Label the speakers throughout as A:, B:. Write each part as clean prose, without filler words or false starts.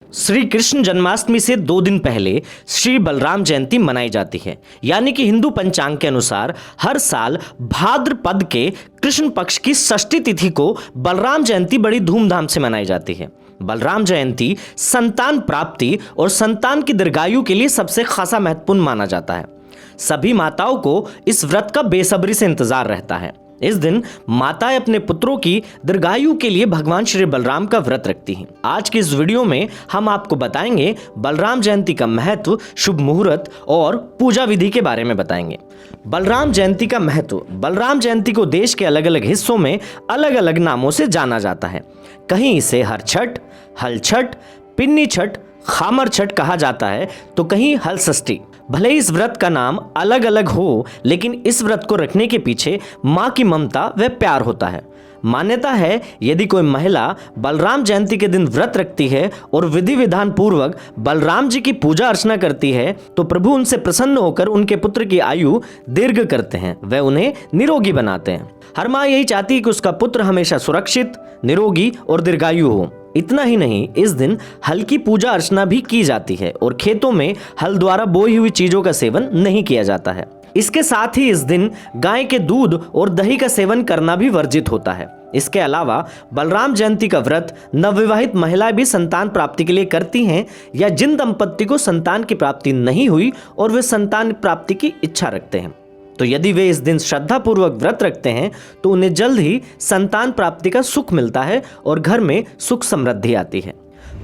A: श्री कृष्ण जन्माष्टमी से 2 दिन पहले श्री बलराम जयंती मनाई जाती है। यानी कि हिंदू पंचांग के अनुसार हर साल भाद्रपद के कृष्ण पक्ष की षष्ठी तिथि को बलराम जयंती बड़ी धूमधाम से मनाई जाती है। बलराम जयंती संतान प्राप्ति और संतान की दीर्घायु के लिए सबसे खासा महत्वपूर्ण माना जाता है। सभी माताओं को इस व्रत का बेसब्री से इंतजार रहता है। इस दिन माताएं अपने पुत्रों की दीर्घायु के लिए भगवान श्री बलराम का व्रत रखती हैं। आज की इस वीडियो में हम आपको बताएंगे बलराम जयंती का महत्व, शुभ मुहूर्त और पूजा विधि के बारे में बताएंगे। बलराम जयंती का महत्व। बलराम जयंती को देश के अलग अलग हिस्सों में अलग अलग नामों से जाना जाता है। कहीं इसे हर छठ, हल छठ, पिन्नी छठ, खामर छठ कहा जाता है तो कहीं हल षष्ठी। भले इस व्रत का नाम अलग अलग हो, लेकिन इस व्रत को रखने के पीछे माँ की ममता व प्यार होता है। मान्यता है यदि कोई महिला बलराम जयंती के दिन व्रत रखती है और विधि विधान पूर्वक बलराम जी की पूजा अर्चना करती है तो प्रभु उनसे प्रसन्न होकर उनके पुत्र की आयु दीर्घ करते हैं व उन्हें निरोगी बनाते हैं। हर माँ यही चाहती है कि उसका पुत्र हमेशा सुरक्षित, निरोगी और दीर्घायु हो। इतना ही नहीं, इस दिन हल की पूजा अर्चना भी की जाती है और खेतों में हल द्वारा बोई हुई चीजों का सेवन नहीं किया जाता है। इसके साथ ही इस दिन गाय के दूध और दही का सेवन करना भी वर्जित होता है। इसके अलावा बलराम जयंती का व्रत नवविवाहित महिलाएं भी संतान प्राप्ति के लिए करती हैं, या जिन दंपत्ति को संतान की प्राप्ति नहीं हुई और वे संतान प्राप्ति की इच्छा रखते हैं, तो यदि वे इस दिन श्रद्धापूर्वक व्रत रखते हैं तो उन्हें जल्द ही संतान प्राप्ति का सुख मिलता है और घर में सुख समृद्धि आती है।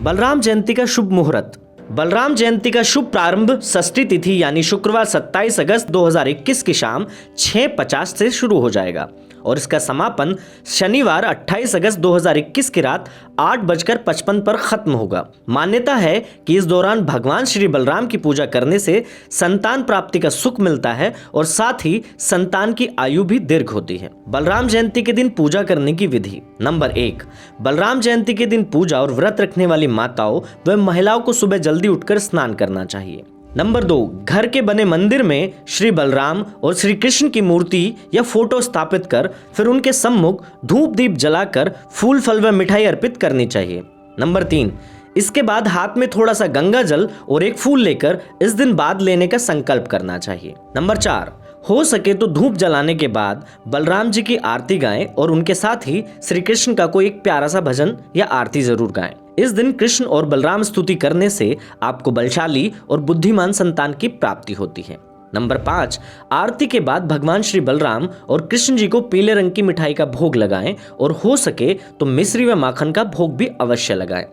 A: बलराम जयंती का शुभ मुहूर्त। बलराम जयंती का शुभ प्रारंभ षष्ठी तिथि यानी शुक्रवार 27 अगस्त 2021 की शाम 6:50 से शुरू हो जाएगा और इसका समापन शनिवार 28 अगस्त 2021 की रात 8:55 पर खत्म होगा। मान्यता है कि इस दौरान भगवान श्री बलराम की पूजा करने से संतान प्राप्ति का सुख मिलता है और साथ ही संतान की आयु भी दीर्घ होती है। बलराम जयंती के दिन पूजा करने की विधि। नंबर 1, बलराम जयंती के दिन पूजा और व्रत रखने वाली माताओं व महिलाओं को सुबह जल्दी उठकर स्नान करना चाहिए। नंबर 2, घर के बने मंदिर में श्री बलराम और श्री कृष्ण की मूर्ति या फोटो स्थापित कर फिर उनके सम्मुख धूप दीप जलाकर फूल फल व मिठाई अर्पित करनी चाहिए। नंबर 3, इसके बाद हाथ में थोड़ा सा गंगा जल और एक फूल लेकर इस दिन बाद लेने का संकल्प करना चाहिए। नंबर 4, हो सके तो धूप जलाने के बाद बलराम जी की आरती गाएं और उनके साथ ही श्री कृष्ण का कोई एक प्यारा सा भजन या आरती जरूर गाएं। इस दिन कृष्ण और बलराम स्तुति करने से आपको बलशाली और बुद्धिमान संतान की प्राप्ति होती है। नंबर 5, आरती के बाद भगवान श्री बलराम और कृष्ण जी को पीले रंग की मिठाई का भोग लगाएं और हो सके तो मिश्री व माखन का भोग भी अवश्य लगाएं।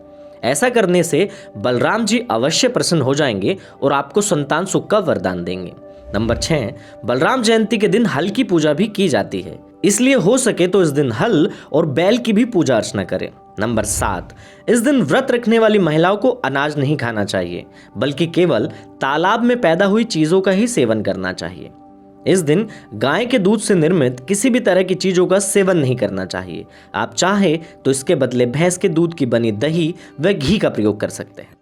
A: ऐसा करने से बलराम जी अवश्य प्रसन्न हो जाएंगे और आपको संतान सुख का वरदान देंगे। नंबर 6, बलराम जयंती के दिन हल की पूजा भी की जाती है, इसलिए हो सके तो इस दिन हल और बैल की भी पूजा अर्चना करें। नंबर 7, इस दिन व्रत रखने वाली महिलाओं को अनाज नहीं खाना चाहिए, बल्कि केवल तालाब में पैदा हुई चीजों का ही सेवन करना चाहिए। इस दिन गाय के दूध से निर्मित किसी भी तरह की चीजों का सेवन नहीं करना चाहिए। आप चाहे तो इसके बदले भैंस के दूध की बनी दही व घी का प्रयोग कर सकते हैं।